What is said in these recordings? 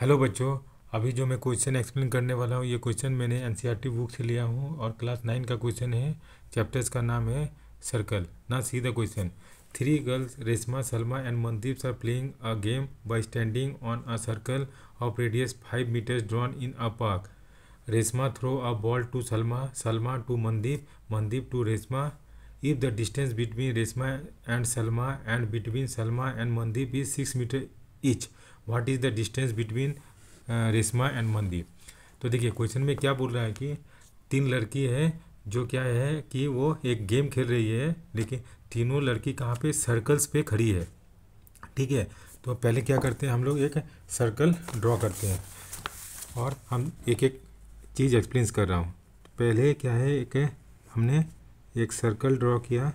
Hello बच्चों, अभी जो मैं क्वेश्चन एक्सप्लेन करने वाला हूँ ये क्वेश्चन मैंने एनसीईआरटी बुक से लिया हूँ और क्लास 9 का क्वेश्चन है। चैप्टर्स का नाम है सर्कल। ना see the question. 3 girls Reshma, Salma and Mandeep are playing a game by standing on a circle of radius 5 meters drawn in a park. Reshma throw a ball to Salma, Salma to Mandeep, Mandeep to Reshma. If the distance between Resma and Salma and between Salma and Mandeep is 6 meters each, what is the distance between Reshma and Mandeep? तो देखिए question में क्या बोल रहा है कि 3 लड़की है जो क्या है कि वो एक गेम खेल रही है, लेकिन तीनों लड़की कहाँ पे सर्कल्स पे खड़ी है। ठीक है, तो पहले क्या करते हैं हम लोग एक सर्कल ड्रॉ करते हैं और हम एक एक चीज़ एक्सप्लेन कर रहा हूँ। पहले क्या है, एक हमने एक सर्कल ड्रॉ किया,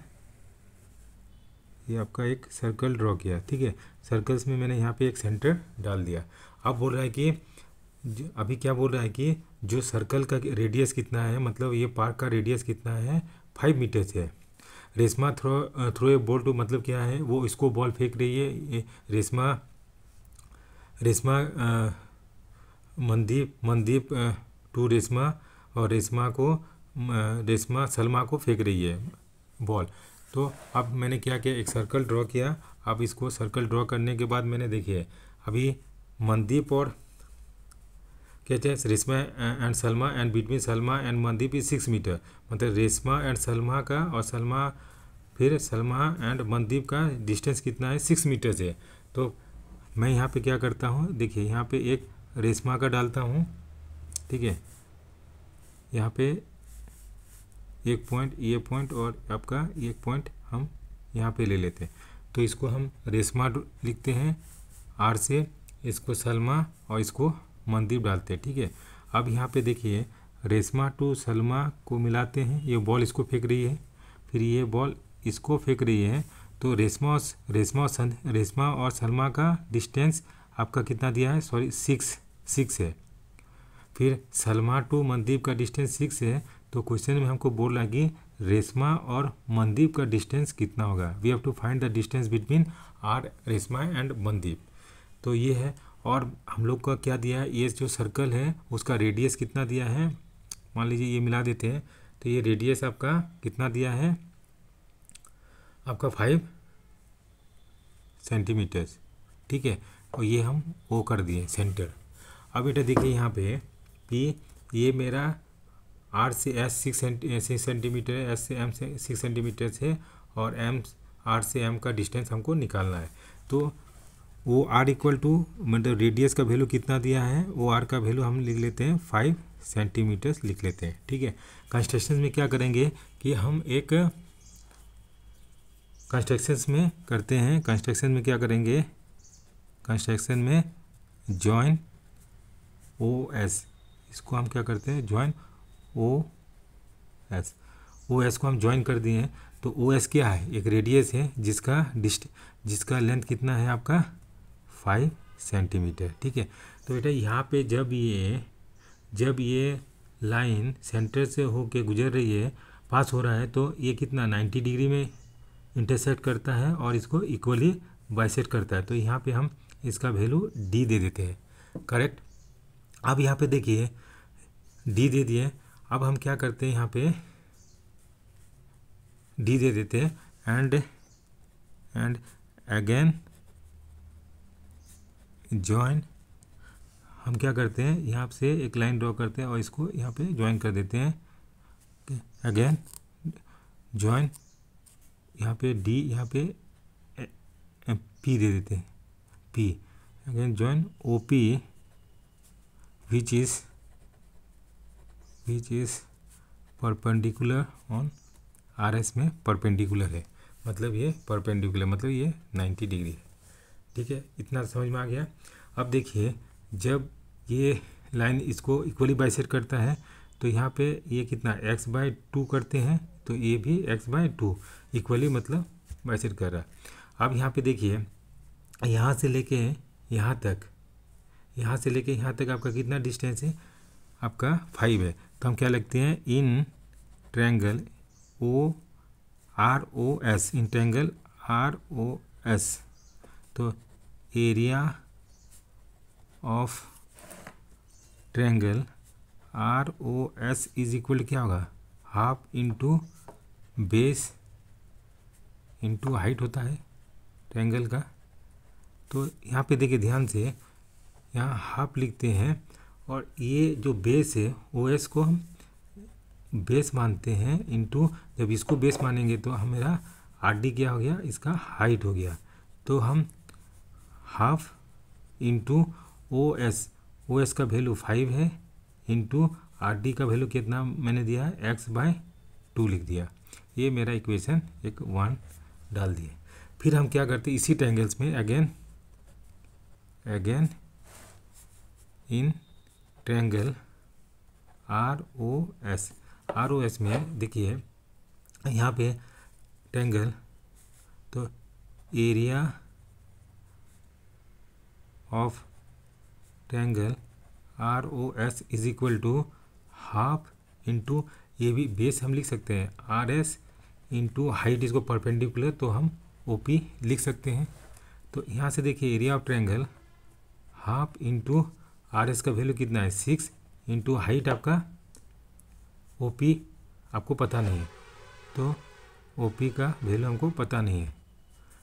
ये आपका एक सर्कल ड्रॉ किया। ठीक है, सर्कल्स में मैंने यहाँ पे एक सेंटर डाल दिया। अब बोल रहा है कि अभी क्या बोल रहा है कि जो सर्कल का रेडियस कितना है, मतलब ये पार्क का रेडियस कितना है, 5 मीटर्स है। Reshma throw a ball to, मतलब क्या है वो इसको बॉल फेंक रही है। रेशमा मनदीप टू रेशमा, और रेशमा सलमा को फेंक रही है बॉल। तो अब मैंने क्या किया, एक सर्कल ड्रॉ किया। अब इसको सर्कल ड्रॉ करने के बाद मैंने देखिए अभी मनदीप और कहते हैं Reshma and Salma and between Salma and Mandeep is 6 metre, मतलब रेशमा एंड सलमा का और फिर सलमा एंड मनदीप का डिस्टेंस कितना है, 6 मीटर से। तो मैं यहाँ पे क्या करता हूँ, देखिए यहाँ पे एक रेशमा का डालता हूँ। ठीक है, यहाँ पे एक पॉइंट, ये पॉइंट और आपका एक पॉइंट हम यहाँ पे ले लेते हैं। तो इसको हम रेशमा लिखते हैं आर से, इसको सलमा और इसको मनदीप डालते हैं। ठीक है, अब यहाँ पे देखिए रेशमा टू सलमा को मिलाते हैं। ये बॉल इसको फेंक रही है, फिर ये बॉल इसको फेंक रही है। तो रेशमा और सलमा का डिस्टेंस आपका कितना दिया है, सॉरी 6 है। फिर सलमा टू मनदीप का डिस्टेंस 6 है। तो क्वेश्चन में हमको बोल रहा है कि रेशमा और मनदीप का डिस्टेंस कितना होगा। We have to find the distance between R Reshma and Mandeep. तो ये है, और हम लोग का क्या दिया है, ये जो सर्कल है उसका रेडियस कितना दिया है, मान लीजिए ये मिला देते हैं। तो ये रेडियस आपका कितना दिया है, आपका 5 सेंटीमीटर्स। ठीक है, और ये हम ओ कर दिए सेंटर। अब बेटा देखिए यहाँ पे कि ये मेरा आर से एस 6 सेंटीमीटर है, एस से एम से 6 सेंटीमीटर है, और आर से एम का डिस्टेंस हमको निकालना है। तो वो आर इक्वल टू, मतलब रेडियस का वैल्यू कितना दिया है, वो आर का वैल्यू हम लिख लेते हैं 5 सेंटीमीटर्स लिख लेते हैं। ठीक है, कंस्ट्रक्शन में क्या करेंगे कि हम एक कंस्ट्रक्शन में करते हैं। कंस्ट्रक्शन में क्या करेंगे, कंस्ट्रक्शन में जॉइन ओ एस, इसको हम क्या करते हैं, जॉइन ओ एस को हम ज्वाइन कर दिए हैं। तो ओ एस क्या है, एक रेडियस है जिसका लेंथ कितना है आपका 5 सेंटीमीटर। ठीक है, तो बेटा यहाँ पे जब ये लाइन सेंटर से होके गुजर रही है, पास हो रहा है, तो ये कितना 90 डिग्री में इंटरसेक्ट करता है और इसको इक्वली बाइसेक्ट करता है। तो यहाँ पे हम इसका वैल्यू डी दे देते हैं। करेक्ट। अब यहाँ पे देखिए डी दे दिए। अब हम क्या करते हैं, यहाँ पे डी दे देते हैं एंड अगेन जॉइन। हम क्या करते हैं, यहाँ से एक लाइन ड्रॉ करते हैं और इसको यहाँ पे ज्वाइन कर देते हैं। अगेन जॉइन, यहाँ पे डी, यहाँ पे पी दे देते हैं, P. Again join O P which is perpendicular on R S में परपेंडिकुलर है, मतलब ये परपेंडिकुलर, मतलब ये 90 डिग्री है। ठीक है, इतना समझ में आ गया। अब देखिए जब ये लाइन इसको इक्वली बाइसेक्ट करता है, तो यहाँ पे ये कितना x/2 करते हैं, तो ये भी x/2 इक्वली मतलब बाइसेक्ट कर रहा है। अब यहाँ पे देखिए यहाँ से लेके यहाँ तक आपका कितना डिस्टेंस है, आपका 5 है। तो हम क्या लिखते हैं, in triangle OROS, in triangle ROS, तो area of triangle ROS is equal क्या होगा, half into base into height होता है ट्रायंगल का। तो यहाँ पे देखिए ध्यान से, यहाँ हाफ लिखते हैं और ये जो बेस है OS को हम बेस मानते हैं इंटू, जब इसको बेस मानेंगे तो हमारा RD क्या हो गया, इसका हाइट हो गया। तो हम हाफ इंटू OS का वैल्यू 5 है इंटू RD का वैल्यू कितना मैंने दिया है, x/2 लिख दिया। ये मेरा इक्वेशन 1 डाल दिए। फिर हम क्या करते हैं, इसी ट्रायंगल्स में अगेन इन ट्रायंगल ROS में देखिए यहाँ पे ट्रायंगल, तो area of triangle ROS is equal to half into, ये भी बेस हम लिख सकते हैं RS इंटू हाइट, इसको परपेंडिकुलर तो हम OP लिख सकते हैं। तो यहाँ से देखिए area of triangle half into RS का वैल्यू कितना है 6 इंटू हाइट आपका OP आपको पता नहीं है, तो OP का वैल्यू हमको पता नहीं है।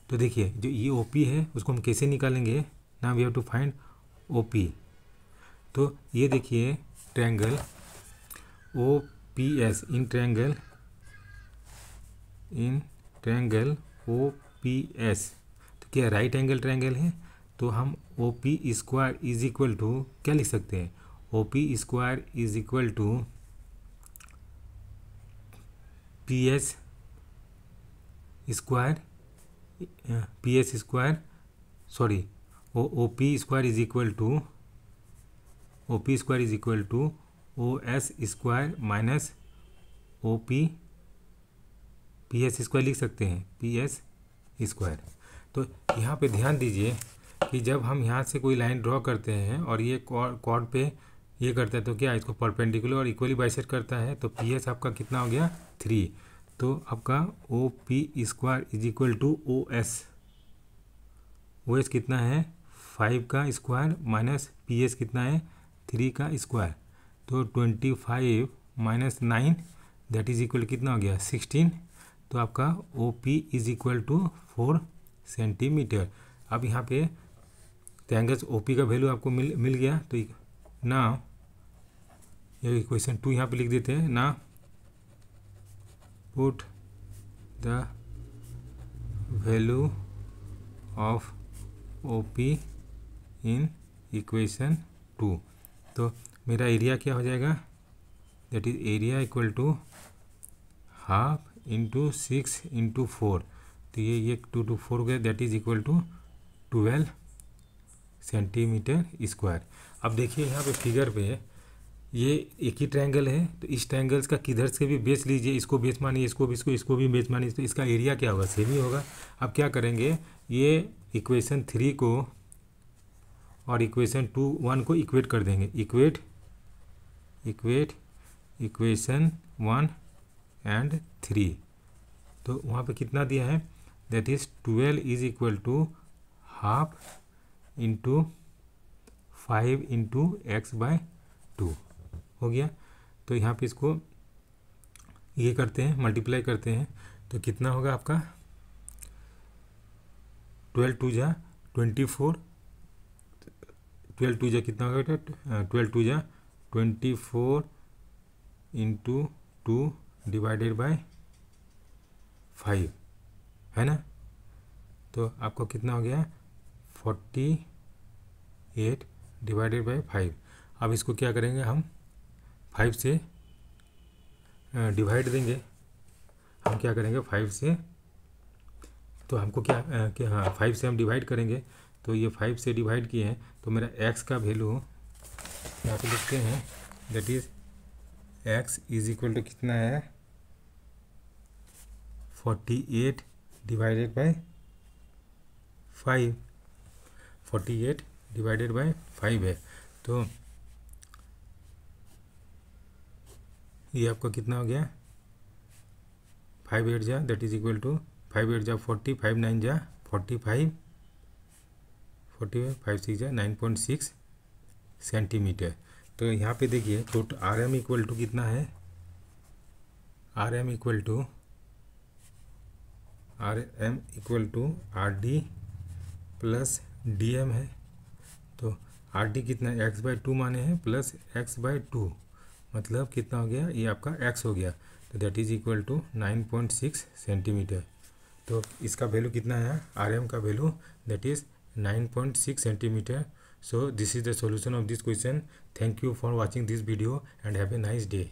तो देखिए जो ये OP है उसको हम कैसे निकालेंगे, now we have to find OP। तो ये देखिए triangle OPS, in triangle OPS, तो क्या राइट एंगल ट्रायंगल है, तो हम OP square is equal to क्या लिख सकते हैं, OP square is equal to PS square sorry OP square is equal to OS square minus PS square लिख सकते हैं, PS स्क्वायर। तो यहाँ पे ध्यान दीजिए कि जब हम यहाँ से कोई लाइन ड्रॉ करते हैं और ये कॉर्ड पे ये करता है तो क्या इसको परपेंडिकुलर और इक्वली बाइसेक्ट करता है, तो PS आपका कितना हो गया 3। तो आपका OP square is equal to OS कितना है 5 का स्क्वायर माइनस PS कितना है 3 का स्क्वायर, तो 25 माइनस 9 दैट इज इक्वल कितना हो गया 16। तो आपका OP is equal to 4 centimetre. अब यहाँ पे ट्रायंगल्स OP का वैल्यू आपको मिल गया। तो ना ये इक्वेशन 2 यहाँ पे लिख देते हैं ना, put the value of OP in equation 2। तो मेरा एरिया क्या हो जाएगा, that is area equal to half into 6 into 4, तो ये 2 to 4 गया, that is equal to 12 centimetre square. अब देखिए यहाँ पे फिगर पे ये एक ही ट्रायंगल है, तो इस ट्रायंगल्स का किधर से भी बेस लीजिए, इसको बेस मानिए, इसको भी बेस मानिए, तो इसका एरिया क्या होगा सेम ही होगा। अब क्या करेंगे, ये इक्वेशन 3 को और इक्वेशन 1 को इक्वेट कर देंगे, इक्वेट इक्वेशन 1 एंड 3। तो वहाँ पे कितना दिया है, that is 12 is equal to half into 5 into x/2 हो गया। तो यहाँ पे इसको ये करते हैं, मल्टीप्लाई करते हैं, तो कितना होगा आपका 12 2 जा 24, 12 2 जा कितना होगा, 12 2 जा 24 इंटू 2 डिवाइडेड बाय 5 है ना। तो आपको कितना हो गया 48 डिवाइडेड बाय 5। अब इसको क्या करेंगे, हम 5 से डिवाइड देंगे। हम क्या करेंगे 5 से, तो हमको क्या हाँ 5 से हम डिवाइड करेंगे, तो ये 5 से डिवाइड किए हैं, तो मेरा x का वैल्यू यहाँ पे लिखते हैं, that is x is equal to कितना है 48 डिवाइडेड बाय 5, 48 डिवाइडेड बाय 5 है। तो ये आपका कितना हो गया 5 8 जा दैट इज इक्वल टू 5 8 जा 40, 5 9 जा 45, 45 5 6 जा 9.6 सेंटीमीटर। तो यहाँ पे देखिए तो आर एम इक्वल टू कितना है, R M equal to R D plus D M है। तो आर डी कितना है, x/2 माने हैं प्लस x/2, मतलब कितना हो गया, ये आपका x हो गया। तो that is equal to 9.6 centimetre. तो इसका वैल्यू कितना है, आर एम का value that is 9.6 centimetre. So this is the solution of this question. Thank you for watching this video and have a nice day.